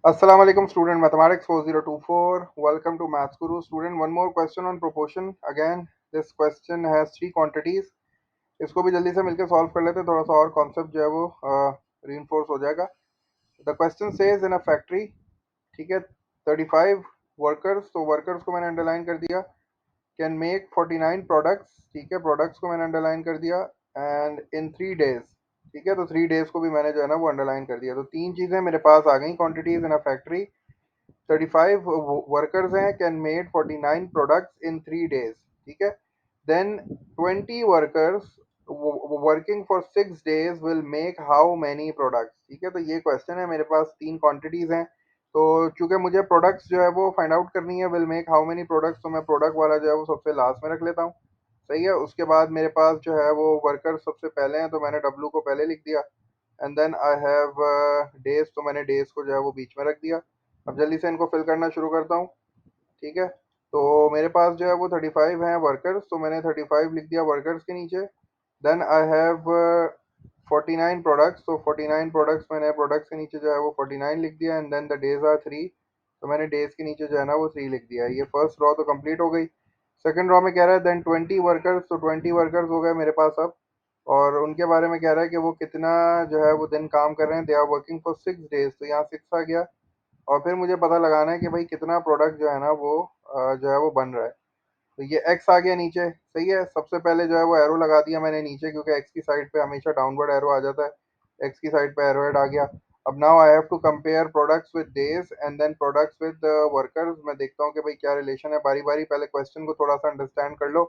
Assalamu alaikum student mathematics 4024. Welcome to Maths Guru. Student, one more question on proportion. Again, this question has three quantities. इसको भी जल्दी से मिलकर solve कर लेते हैं, थोड़ा सा और कॉन्सेप्ट जो है वो रीइंफोर्स हो जाएगा. The question says in a factory, ठीक है, 35 वर्कर्स, तो वर्कर्स को मैंने अंडरलाइन कर दिया, कैन मेक 49 प्रोडक्ट्स, ठीक है, प्रोडक्ट्स को मैंने अंडरलाइन कर दिया, एंड इन 3 डेज, ठीक है, तो 3 डेज को भी मैंने जो है ना वो अंडरलाइन कर दिया. तो तीन चीज़ें मेरे पास आ गई quantities in a factory. 35 workers हैं, can made 49 products in 3 days, ठीक है. Then 20 workers working for 6 days will make how many products, ठीक है. तो ये क्वेश्चन है, मेरे पास तीन क्वांटिटीज हैं, तो चूंकि मुझे प्रोडक्ट्स जो है वो फाइंड आउट करनी है, will make how many products, तो मैं प्रोडक्ट वाला जो है वो सबसे लास्ट में रख लेता हूँ. सही है. उसके बाद मेरे पास जो है वो वर्कर्स सबसे पहले हैं, तो मैंने डब्लू को पहले लिख दिया, and then I have days, तो मैंने डेज को जो है वो बीच में रख दिया. अब जल्दी से इनको फिल करना शुरू करता हूँ, ठीक है. तो मेरे पास जो है वो 35 हैं वर्कर्स, तो मैंने 35 लिख दिया वर्कर्स के नीचे. देन आई हैव 49 प्रोडक्ट्स, तो 49 प्रोडक्ट्स मैंने प्रोडक्ट्स के नीचे जो है वो 49 लिख दिया, and then the days are 3, तो मैंने डेज के नीचे जो है ना वो 3 लिख दिया. ये फर्स्ट रॉ तो कंप्लीट हो गई. सेकंड रॉ में कह रहा है देन 20 वर्कर्स, तो 20 वर्कर्स हो गए मेरे पास अब, और उनके बारे में कह रहा है कि वो कितना जो है वो दिन काम कर रहे हैं. They are working for 6 days, तो यहाँ 6 आ गया. और फिर मुझे पता लगाना है कि भाई कितना प्रोडक्ट जो है ना वो जो है वो बन रहा है. तो ये एक्स आ गया नीचे. सही है. सबसे पहले जो है वो एरो लगा दिया मैंने नीचे, क्योंकि एक्स की साइड पे हमेशा डाउनवर्ड एरो आ जाता है. एक्स की साइड पे एरो हेड आ गया. अब now I have to compare products with days and then products with workers. मैं देखता हूँ कि भाई क्या रिलेशन है. बारी बारी पहले क्वेश्चन को थोड़ा सा अंडरस्टैंड कर लो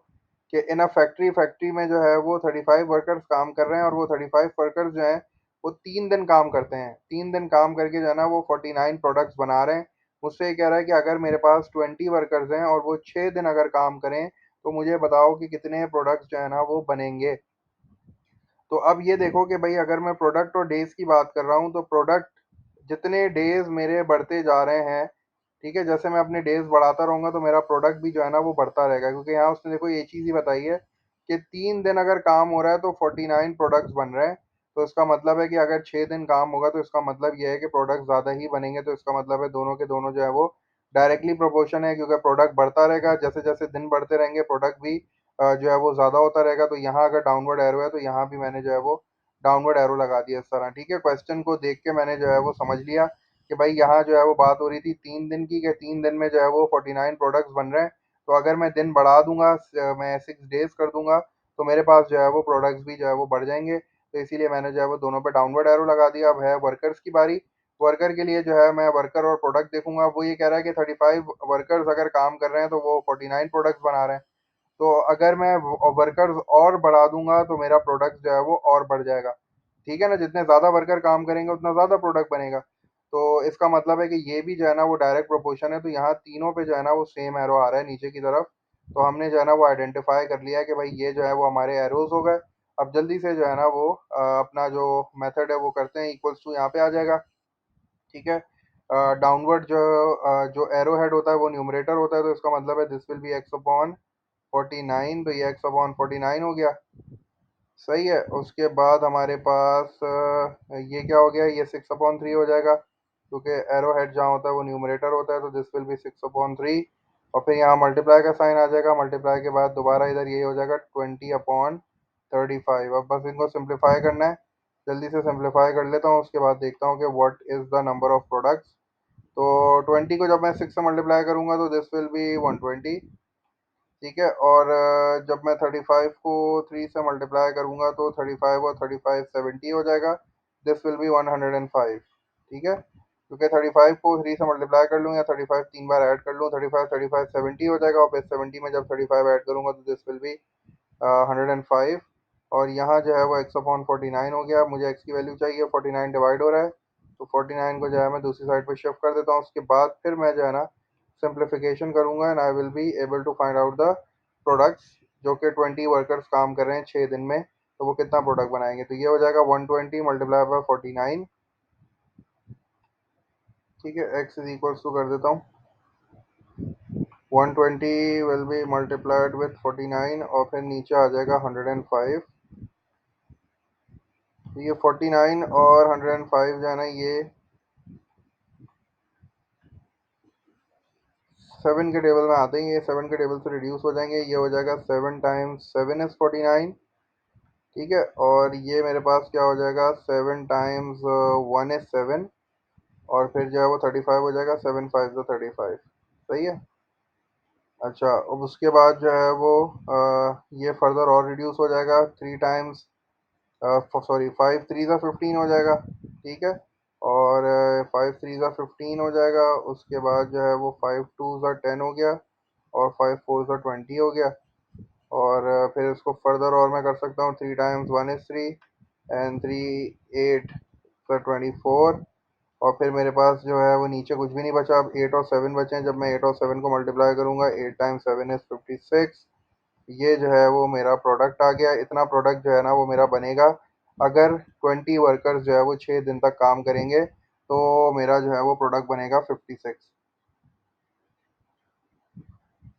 कि इन अ फैक्ट्री, फैक्ट्री में जो है वो 35 वर्कर्स काम कर रहे हैं, और वो 35 वर्कर्स जो हैं वो 3 दिन काम करते हैं. 3 दिन काम करके जो है ना वो 49 प्रोडक्ट्स बना रहे हैं. मुझसे ये कह रहा है कि अगर मेरे पास 20 वर्कर्स हैं और वो 6 दिन अगर काम करें, तो मुझे बताओ कि कितने प्रोडक्ट्स जो है ना वो बनेंगे. तो अब ये देखो कि भाई अगर मैं प्रोडक्ट और डेज की बात कर रहा हूँ, तो प्रोडक्ट जितने डेज मेरे बढ़ते जा रहे हैं, ठीक है, जैसे मैं अपने डेज बढ़ाता रहूंगा तो मेरा प्रोडक्ट भी जो है ना वो बढ़ता रहेगा, क्योंकि यहाँ उसने देखो ये चीज़ ही बताई है कि 3 दिन अगर काम हो रहा है तो 49 प्रोडक्ट्स बन रहे हैं. तो इसका मतलब है कि अगर 6 दिन काम होगा तो इसका मतलब ये है कि प्रोडक्ट ज़्यादा ही बनेंगे. तो इसका मतलब है दोनों के दोनों जो है वो डायरेक्टली प्रोपोर्शन है, क्योंकि प्रोडक्ट बढ़ता रहेगा, जैसे जैसे दिन बढ़ते रहेंगे प्रोडक्ट भी जो है वो ज़्यादा होता रहेगा. तो यहाँ अगर डाउनवर्ड एरो है तो यहाँ भी मैंने जो है वो डाउनवर्ड एरो लगा दिया इस तरह. ठीक है. क्वेश्चन को देख के मैंने जो है वो समझ लिया कि भाई यहाँ जो है वो बात हो रही थी 3 दिन की, कि 3 दिन में जो है वो 49 प्रोडक्ट्स बन रहे हैं. तो अगर मैं दिन बढ़ा दूंगा, मैं 6 डेज कर दूंगा, तो मेरे पास जो है वो प्रोडक्ट्स भी जो है वो बढ़ जाएंगे. तो इसीलिए मैंने जो है वो दोनों पे डाउनवर्ड एरो लगा दिया. अब है वर्कर्स की बारी. वर्कर के लिए जो है मैं वर्कर और प्रोडक्ट देखूंगा. वो ये कह रहा है कि 35 वर्कर्स अगर काम कर रहे हैं तो वो 49 प्रोडक्ट्स बना रहे हैं. तो अगर मैं वर्कर्स और बढ़ा दूंगा तो मेरा प्रोडक्ट जो है वो और बढ़ जाएगा. ठीक है ना. जितने ज़्यादा वर्कर काम करेंगे उतना ज़्यादा प्रोडक्ट बनेगा. तो इसका मतलब है कि ये भी जो है ना वो डायरेक्ट प्रोपोर्शन है. तो यहाँ तीनों पे जो है ना वो सेम एरो आ रहा है नीचे की तरफ. तो हमने जो है ना वो आइडेंटिफाई कर लिया है कि भाई ये जो है वो हमारे एरोज हो गए. अब जल्दी से जो है ना वो अपना जो मेथड है वो करते हैं. इक्वल्स टू यहाँ पे आ जाएगा. ठीक है. डाउनवर्ड जो एरो हेड होता है वो न्यूमरेटर होता है, तो इसका मतलब है this will be x upon 49. तो ये एक्स अपॉन 49 हो गया. सही है. उसके बाद हमारे पास ये क्या हो गया, ये 6/3 हो जाएगा, क्योंकि एरो हेड जहाँ होता है वो न्यूमरेटर होता है. तो दिस विल बी 6/3. और फिर यहाँ मल्टीप्लाई का साइन आ जाएगा. मल्टीप्लाई के बाद दोबारा इधर ये हो जाएगा 20/35. अब बस इनको सिंप्लीफाई करना है. जल्दी से सिंप्लीफाई कर लेता हूँ, उसके बाद देखता हूँ कि what is the number of products. तो 20 को जब मैं 6 से मल्टीप्लाई करूंगा तो दिस विल बी 120. ठीक है. और जब मैं 35 को 3 से मल्टीप्लाई करूंगा तो 35 और 35 70 हो जाएगा. This will be 105. ठीक है. क्योंकि 35 को 3 से मल्टीप्लाई कर लूँ या 35 तीन बार ऐड कर लूँ, 35 35 70 हो जाएगा. और फिर 70 में जब 35 ऐड करूंगा तो दिस विल बी 105. और यहाँ जो है वो एक्स अपॉन 49 हो गया. मुझे एक्स की वैल्यू चाहिए, 49 डिवाइड हो रहा है, तो 49 को जो है मैं दूसरी साइड पर शिफ्ट कर देता हूँ. उसके बाद फिर मैं जो है ना सिंप्लीफिकेशन करूंगा, and I will be able to find out the products. जो कि 20 वर्कर्स काम कर रहे हैं 6 दिन में, तो वो कितना प्रोडक्ट बनाएंगे. तो ये हो जाएगा 120 मल्टीप्लाई बाय 49. ठीक है. एक्स इज इक्वल्स टू कर देता हूँ, 120 विल बी मल्टीप्लाइड विथ 49, और फिर नीचे आ जाएगा 105. तो ये 49 और 105 जो है ना ये 7 के टेबल में आते हैं, ये 7 के टेबल से रिड्यूस हो जाएंगे, ये हो जाएगा 7 टाइम्स 7 इज़ 49। ठीक है, और ये मेरे पास क्या हो जाएगा, 7 टाइम्स 1 इज़ 7, और फिर जो है वो 35 हो जाएगा, 7 5 ज़ 35। सही है। अच्छा, अब उसके बाद जो है वो ये फर्दर और रिड्यूस हो जाएगा, 3 टाइम्स, सॉरी 5 3 ज़ा 15 हो जाएगा। ठीक है, और 5 3 ज़ा 15 हो जाएगा। उसके बाद जो है वो 5 2 ज़ा 10 हो गया, और 5 4 ज़ा 20 हो गया। और फिर इसको फर्दर और मैं कर सकता हूँ, 3 टाइम्स 1 इज़ 3, एंड 3 8 ज़ा 24। और फिर मेरे पास जो है वो नीचे कुछ भी नहीं बचा, अब 8 और 7 बचे हैं। जब मैं 8 और 7 को मल्टीप्लाई करूंगा, 8 टाइम्स 7 इज़ 56। ये जो है वो मेरा प्रोडक्ट आ गया। इतना प्रोडक्ट जो है ना वो मेरा बनेगा अगर 20 वर्कर्स जो है वो 6 दिन तक काम करेंगे, तो मेरा जो है वो प्रोडक्ट बनेगा 56।